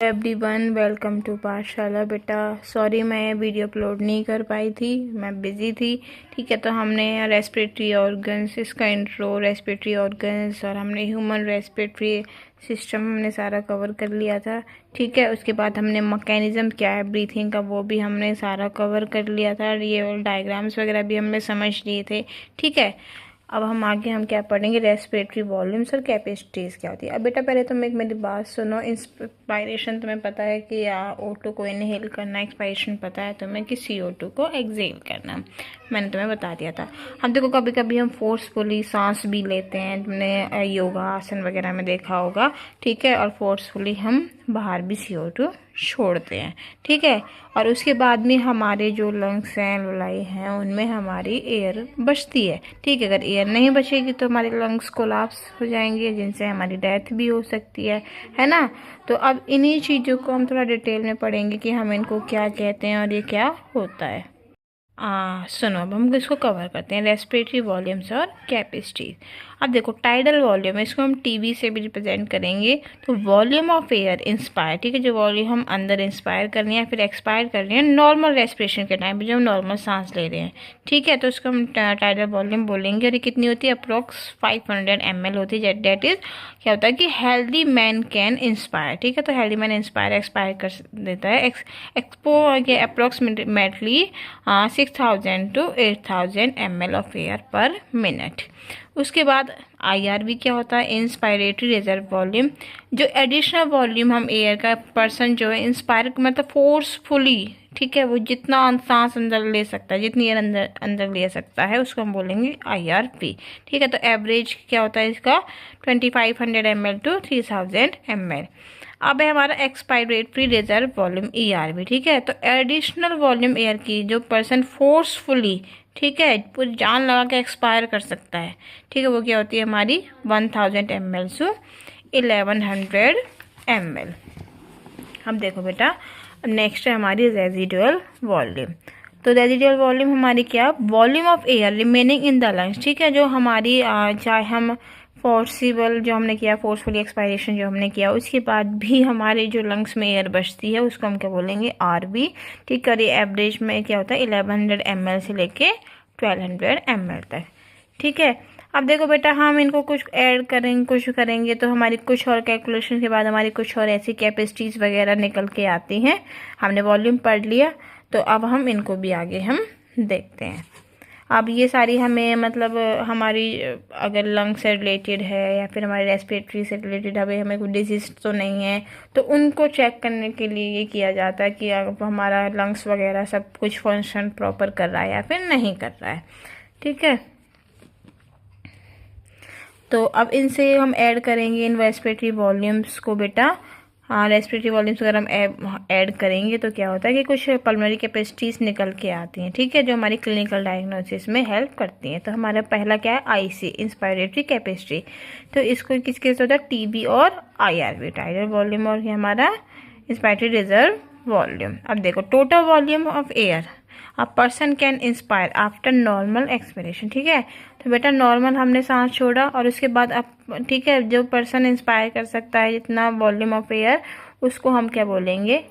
Everyone welcome to पाठशाला। बेटा sorry मैं वीडियो अपलोड नहीं कर पाई थी, मैं बिज़ी थी। ठीक है, तो हमने रेस्पिरेटरी ऑर्गन्स, इसका इंट्रो, रेस्पिरेटरी ऑर्गन्स और हमने ह्यूमन रेस्पिरेटरी सिस्टम हमने सारा कवर कर लिया था। ठीक है, उसके बाद हमने मैकेनिज्म क्या है ब्रीथिंग का वो भी हमने सारा कवर कर लिया था। ये डायग्राम्स वगैरह भी हमने समझ लिए थे। ठीक है, अब हम क्या पढ़ेंगे, रेस्पिरेटरी वॉल्यूम्स और कैपेसिटीज़ क्या होती है। अब बेटा पहले तुम एक मेरी बात सुनो। इंस्पायरेशन तुम्हें पता है कि O2 को इनहेल करना, एक्सपायरेशन पता है तुम्हें कि CO2 को एक्सहेल करना, मैंने तुम्हें बता दिया था। हम देखो कभी कभी हम फोर्सफुली सांस भी लेते हैं, तुमने योगा आसन वगैरह में देखा होगा। ठीक है, और फोर्सफुली हम बाहर भी CO2 छोड़ते हैं। ठीक है, और उसके बाद में हमारे जो लंग्स हैं, लोलाई हैं, उनमें हमारी एयर बचती है। ठीक है, अगर एयर नहीं बचेगी तो हमारे लंग्स कोलैप्स हो जाएंगे, जिनसे हमारी डेथ भी हो सकती है ना। तो अब इन्हीं चीज़ों को हम थोड़ा डिटेल में पढ़ेंगे कि हम इनको क्या कहते हैं और ये क्या होता है। सुनो, अब हम इसको कवर करते हैं, रेस्पिरेटरी वॉल्यूम्स और कैपेसिटी। अब देखो टाइडल वॉल्यूम है, इसको हम टीवी से भी रिप्रेजेंट करेंगे। तो वॉल्यूम ऑफ एयर इंस्पायर, ठीक है, जो वॉल्यूम हम अंदर इंस्पायर कर रहे हैं फिर एक्सपायर कर रहे हैं नॉर्मल रेस्पिरेशन के टाइम पे, जो हम नॉर्मल सांस ले रहे हैं। ठीक है, तो इसको हम टाइडल वॉल्यूम बोलेंगे। और ये कितनी होती है, अप्रोक्स 500 ml होती है। डेट इज क्या होता है कि हेल्दी मैन कैन इंस्पायर। ठीक है, तो हेल्दी मैन इंस्पायर एक्सपायर कर देता है। Expo approximately 6000 to 8000 ml of air पर मिनट। उसके बाद IRV क्या होता है, इंस्पायरेटरी रिजर्व वॉल्यूम, जो एडिशनल वॉल्यूम हम एयर का पर्सन जो है इंस्पायर मतलब फोर्सफुली, ठीक है, वो जितना सांस अंदर ले सकता है, जितनी एयर अंदर ले सकता है, उसको हम बोलेंगे IRP। ठीक है, तो एवरेज क्या होता है इसका 2500 ml to 3000 ml। अब है हमारा एक्सपायरेटरी रिजर्व वॉल्यूम ERV। ठीक है, तो एडिशनल वॉल्यूम एयर की जो पर्सन फोर्सफुली, ठीक है, पूरी जान लगा के एक्सपायर कर सकता है, ठीक है, वो क्या होती है हमारी 1000 ml से 1100 ml। अब देखो बेटा, नेक्स्ट है हमारी रेजिडुअल वॉल्यूम। तो रेजिडुअल वॉल्यूम हमारी क्या, volume of air remaining in the lungs. ठीक है, जो हमारी चाहे हम फोर्सिबल जो हमने किया, फोर्सफुली एक्सपायरेशन जो हमने किया, उसके बाद भी हमारे जो लंग्स में एयर बचती है उसको हम क्या बोलेंगे, RV। ठीक है, ये एवरेज में क्या होता है 1100 ml से लेके 1200 ml तक। ठीक है, अब देखो बेटा, हम इनको कुछ ऐड करेंगे, कुछ करेंगे तो हमारी कुछ और कैलकुलेशन के बाद हमारी कुछ और ऐसी कैपेसिटीज़ वगैरह निकल के आती हैं। हमने वॉल्यूम पढ़ लिया, तो अब हम इनको भी आगे हम देखते हैं। अब ये सारी हमें मतलब हमारी अगर लंग से रिलेटेड है या फिर हमारे रेस्पिरेटरी से रिलेटेड हमें कोई डिजीज तो नहीं है, तो उनको चेक करने के लिए ये किया जाता है कि अब हमारा लंग्स वगैरह सब कुछ फंक्शन प्रॉपर कर रहा है या फिर नहीं कर रहा है। ठीक है, तो अब इनसे हम ऐड करेंगे इन रेस्पिरेटरी वॉल्यूम्स को बेटा। रेस्पिरेटरी वॉल्यूम्स अगर हम ऐड करेंगे तो क्या होता है कि कुछ पल्मोनरी कैपेसिटीज निकल के आती हैं। ठीक है, जो हमारी क्लिनिकल डायग्नोसिस में हेल्प करती हैं। तो हमारा पहला क्या है, IC इंस्पायरेटरी कैपेसिटी। तो इसको किसके होता है, TB और IRV, टाइडल वॉल्यूम, और ये हमारा इंस्पायरेटरी रिजर्व वॉल्यूम। अब देखो total volume of air a person can inspire after normal expiration. ठीक है, तो बेटा नॉर्मल हमने सांस छोड़ा और उसके बाद अब, ठीक है, जो पर्सन इंस्पायर कर सकता है जितना वॉल्यूम ऑफ एयर, उसको हम क्या बोलेंगे,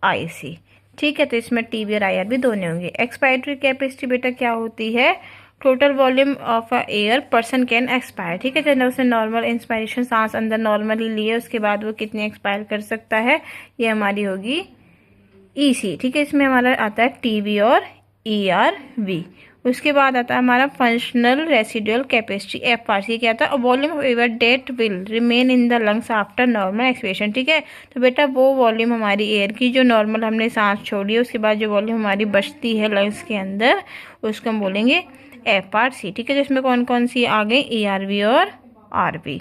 IC। ठीक है, तो इसमें TB और IR भी दोनों होंगे। एक्सपायरेटरी कैपेसिटी बेटा क्या होती है, total volume of air person can expire. ठीक है, जब उसने नॉर्मल इंस्पायरेशन सांस अंदर नॉर्मली लिए, उसके बाद वो कितनी एक्सपायर कर सकता है, ये हमारी होगी EC। ठीक है, इसमें हमारा आता है TB और ERV। उसके बाद आता है हमारा फंक्शनल रेसिडुअल कैपेसिटी FRC। क्या आता है, volume of air that will remain in the lungs after normal expiration. ठीक है, तो बेटा वो वॉल्यूम हमारी एयर की जो नॉर्मल हमने सांस छोड़ी है, उसके बाद जो वॉल्यूम हमारी बचती है लंग्स के अंदर, उसको हम बोलेंगे FRC। ठीक है, जिसमें कौन कौन सी आ गई, ERV और RV।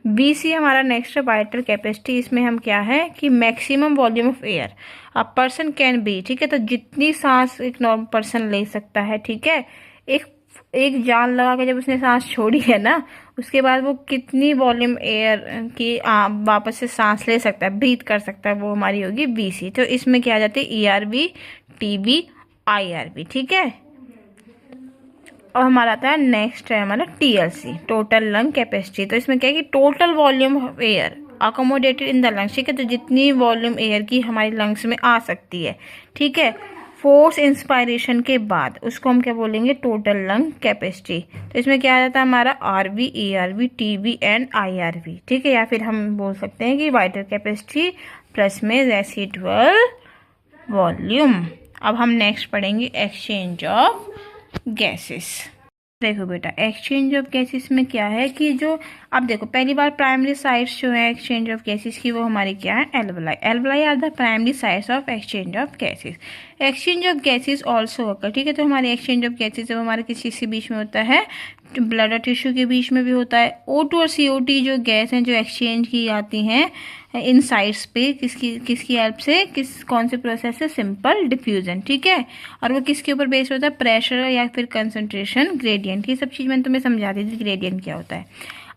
BC हमारा नेक्स्ट वाइटल कैपेसिटी। इसमें हम क्या है कि maximum volume of air a person can be. ठीक है, तो जितनी सांस एक नॉर्मल पर्सन ले सकता है, ठीक है, एक जान लगा के जब उसने सांस छोड़ी है ना, उसके बाद वो कितनी वॉल्यूम एयर की वापस से सांस ले सकता है, ब्रीथ कर सकता है, वो हमारी होगी BC। तो इसमें क्या आ जाती है, ERV, TB, IRV। ठीक है, और हमारा आता है नेक्स्ट है हमारा TLC, टोटल लंग कैपेसिटी। तो इसमें क्या है कि total volume of air accommodated in the lungs, ठीक है, तो जितनी वॉल्यूम एयर की हमारी लंग्स में आ सकती है, ठीक है, फोर्स इंस्पायरेशन के बाद उसको हम क्या बोलेंगे, टोटल लंग कैपेसिटी। तो इसमें क्या आ जाता है हमारा RV, ARV, TB and IRV, ठीक है, या फिर हम बोल सकते हैं कि वाइटल कैपेसिटी प्लस में रेसिडुअल वॉल्यूम। अब हम नेक्स्ट पढ़ेंगे एक्सचेंज ऑफ गैसेस। देखो बेटा, एक्सचेंज ऑफ गैसेस में क्या है कि जो अब देखो पहली बार प्राइमरी साइट्स जो है एक्सचेंज ऑफ गैसेस की वो हमारी क्या है, alveoli. Alveoli are the primary sites of exchange of gases. Exchange of gases also occur, ठीक है, तो हमारे एक्सचेंज ऑफ गैसेस जब हमारे किसी के बीच में होता है, ब्लड और टिश्यू के बीच में भी होता है। O2 और CO2 जो गैस हैं जो एक्सचेंज की जाती हैं इन साइट्स पे, किसकी हेल्प से, कौन से प्रोसेस से, सिंपल डिफ्यूजन, ठीक है, और वो किसके ऊपर बेस्ड होता है, प्रेशर या फिर कंसंट्रेशन ग्रेडियंट। ये सब चीज़ मैंने तुम्हें समझा दी थी, ग्रेडियंट क्या होता है।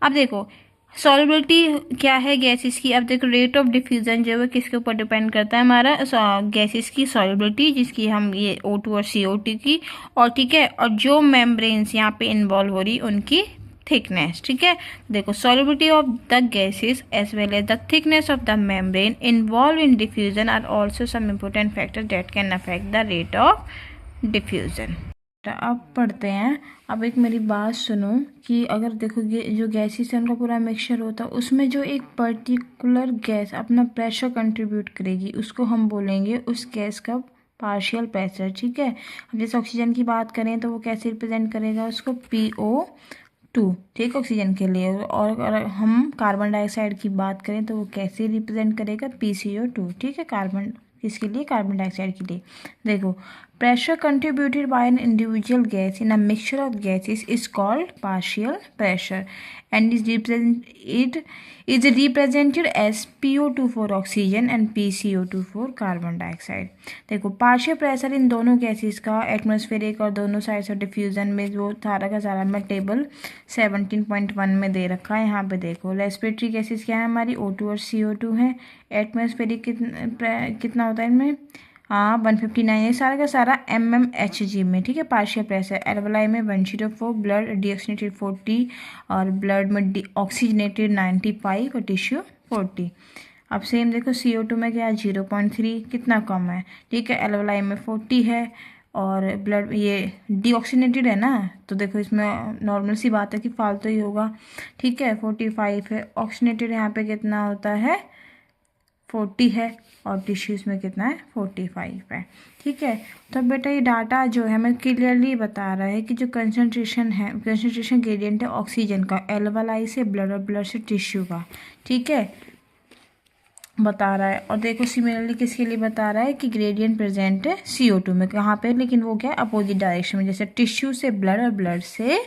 अब देखो सॉल्युबिलिटी क्या है गैसेस की। अब देखो रेट ऑफ डिफ्यूजन जो है किसके ऊपर डिपेंड करता है, हमारा गैसेस की सॉल्युबिलिटी, जिसकी हम ये O2 और CO2 की, और ठीक है, और जो मेम्ब्रेन्स यहाँ पे इन्वॉल्व हो रही उनकी थिकनेस, ठीक है। देखो solubility of the gases as well as the thickness of the membrane involve in diffusion are also some important factor that can affect the rate of diffusion. अब पढ़ते हैं। अब एक मेरी बात सुनो कि अगर देखोगे जो गैसेस है उनका पूरा मिक्सचर होता है, उसमें जो एक पर्टिकुलर गैस अपना प्रेशर कंट्रीब्यूट करेगी उसको हम बोलेंगे उस गैस का पार्शियल प्रेशर, ठीक है। अब जैसे ऑक्सीजन की बात करें तो वो कैसे रिप्रेजेंट करेगा उसको, PO2, ठीक है, ऑक्सीजन के लिए। और अगर हम कार्बन डाइऑक्साइड की बात करें तो वो कैसे रिप्रेजेंट करेगा, PCO2, ठीक है, कार्बन किसके लिए, कार्बन डाइऑक्साइड के लिए। देखो pressure contributed by an individual gas in a mixture of gases is called partial pressure and is represented as PO2 for oxygen and PCO2 for carbon dioxide. देखो partial pressure इन दोनों gases का atmospheric और दोनों sides of diffusion में जो सारा का सारा मैं टेबल 17.1 में दे रखा है। यहाँ पे देखो रेस्पिरेटरी गैसेस क्या है हमारी, O2 और CO2 है। एटमॉस्फेरिक कितना होता है इनमें, 159, ये सारा का सारा mmHg में, ठीक है। पार्शियल प्रेशर एल्वलाई में 104, ब्लड डीऑक्सीनेटेड 40 और ब्लड में ऑक्सीजनेटेड 95 और टिश्यू 40। अब सेम देखो CO2 में क्या है, 0.3, कितना कम है, ठीक है। एल्वलाई में 40 है और ब्लड ये डीऑक्सीनेटेड है ना, तो देखो इसमें नॉर्मल सी बात है कि फालतू ही होगा, ठीक है। 45 है। ऑक्सीजनेटेड यहाँ पे कितना होता है, 40 है, और टिश्यूज़ में कितना है, 45 है, ठीक है। तो बेटा ये डाटा जो है हमें क्लियरली बता रहा है कि जो कंसंट्रेशन है, कंसंट्रेशन ग्रेडियंट है ऑक्सीजन का एल्वलाई से ब्लड और ब्लड से टिश्यू का, ठीक है, बता रहा है। और देखो सिमिलरली किसके लिए बता रहा है कि ग्रेडियंट प्रेजेंट है CO2 में, कहाँ पे, लेकिन वो क्या है अपोजिट डायरेक्शन में, जैसे टिश्यू से ब्लड और ब्लड से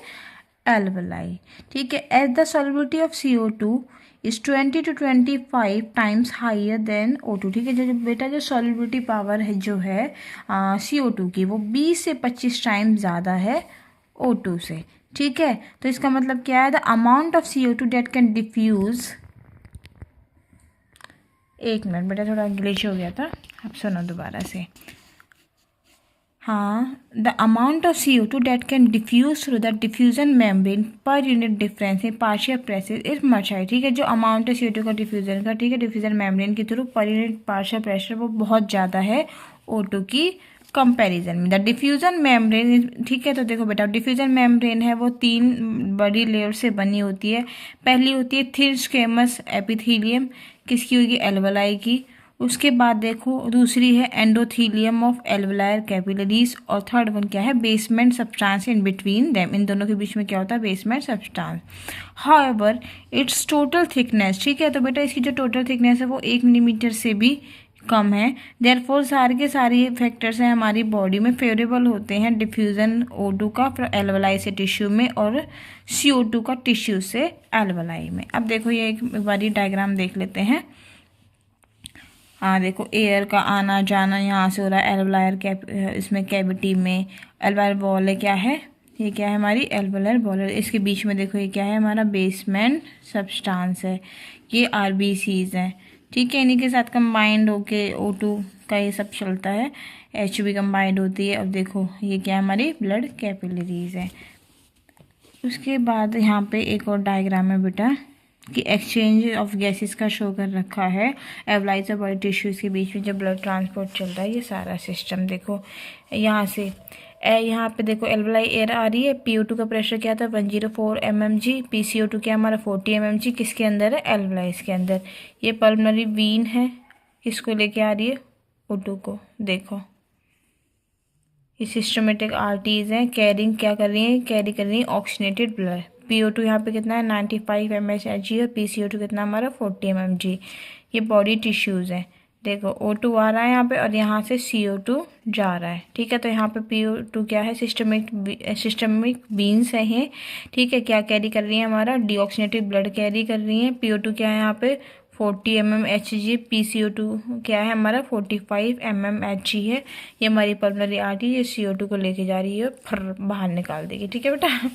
एल्वलाई, ठीक है। As the solubility of CO2 is 20 to 25 times higher than O2, ठीक है। जो बेटा जो सॉल्युबिलिटी पावर है जो है CO2 की वो 20 से 25 टाइम्स ज़्यादा है O2 से, ठीक है। तो इसका मतलब क्या है, the amount of CO2 that can diffuse, एक मिनट बेटा थोड़ा ग्लिच हो गया था, अब सुनो दोबारा से। हाँ, the amount of CO2 that can diffuse through the diffusion membrane per unit difference in partial pressure is much high, ठीक है। जो अमाउंट है CO2 का डिफ्यूजन का, ठीक है, डिफ्यूजन मेम्ब्रेन के through per unit partial pressure वो बहुत ज़्यादा है O2 की कंपैरिजन में। द डिफ्यूजन मेम्ब्रेन, ठीक है। तो देखो बेटा डिफ्यूजन मेम्ब्रेन है वो 3 बड़ी लेयर से बनी होती है। पहली होती है थिन स्क्वेमस एपिथेलियम, किसकी होगी, एल्वलाई की। उसके बाद देखो दूसरी है एंडोथीलियम ऑफ एल्वुलर कैपिलरीज, और थर्ड वन क्या है, basement substance in between them, इन दोनों के बीच में क्या होता है, basement substance. However it's total thickness, ठीक है, तो बेटा इसकी जो टोटल थिकनेस है वो 1 मिलीमीटर से भी कम है। देयरफॉर सारे के सारे फैक्टर्स हैं हमारी बॉडी में फेवरेबल होते हैं डिफ्यूजन O2 का एल्वलाई से टिश्यू में और CO2 का टिश्यू से एल्वलाई में। अब देखो ये एक बारी डायग्राम देख लेते हैं। हाँ देखो एयर का आना जाना यहाँ से हो रहा है एल्वुलर इसमें कैविटी में, एल्वुलर वॉल है, क्या है ये, क्या है हमारी एल्वुलर वॉल। इसके बीच में देखो ये क्या है हमारा बेसमेंट सब्सटेंस है, ये RBCs हैं, ठीक है। इन्हीं के साथ कंबाइंड होके O2 का ये सब चलता है, H भी कंबाइंड होती है। अब देखो ये क्या हमारी ब्लड कैपिलरीज है। उसके बाद यहाँ पे एक और डायग्राम है बेटा, कि एक्सचेंज ऑफ गैसेस का शो कर रखा है। एवलाइज और बॉडी टिश्यूज़ के बीच में जब ब्लड ट्रांसपोर्ट चल रहा है, ये सारा सिस्टम देखो यहाँ से। यहाँ पे देखो एल्वलाई एयर आ रही है। PO2 का प्रेशर क्या था 104 mmg। PCO2 क्या हमारा 40 mmg। किसके अंदर है? एल्वलाइज के अंदर। ये पल्मोनरी वीन है, किसको लेके आ रही है? O2 को। देखो ये सिस्टमेटिक आर्टरीज हैं, कैरिंग क्या कर रही हैं? कैरी कर रही हैं ऑक्सीनेटेड ब्लड। PO2 यहाँ पे कितना है 95 mHg और PCO2 कितना हमारा 40 mmg। ये बॉडी टिश्यूज़ हैं। देखो O2 आ रहा है यहाँ पे और यहाँ से CO2 जा रहा है। ठीक है, तो यहाँ पे PO2 क्या है? सिस्टमिक बीन्स हैं। ठीक है, क्या कैरी कर रही है? हमारा डीऑक्सीनेटेड ब्लड कैरी कर रही है। PO2 क्या है यहाँ पे 40 mmHg। PCO2 क्या है हमारा 45 mmHg है। ये हमारी पल्मोनरी आर्टरी ये CO2 को लेके जा रही है, फिर बाहर निकाल देगी। ठीक है बेटा।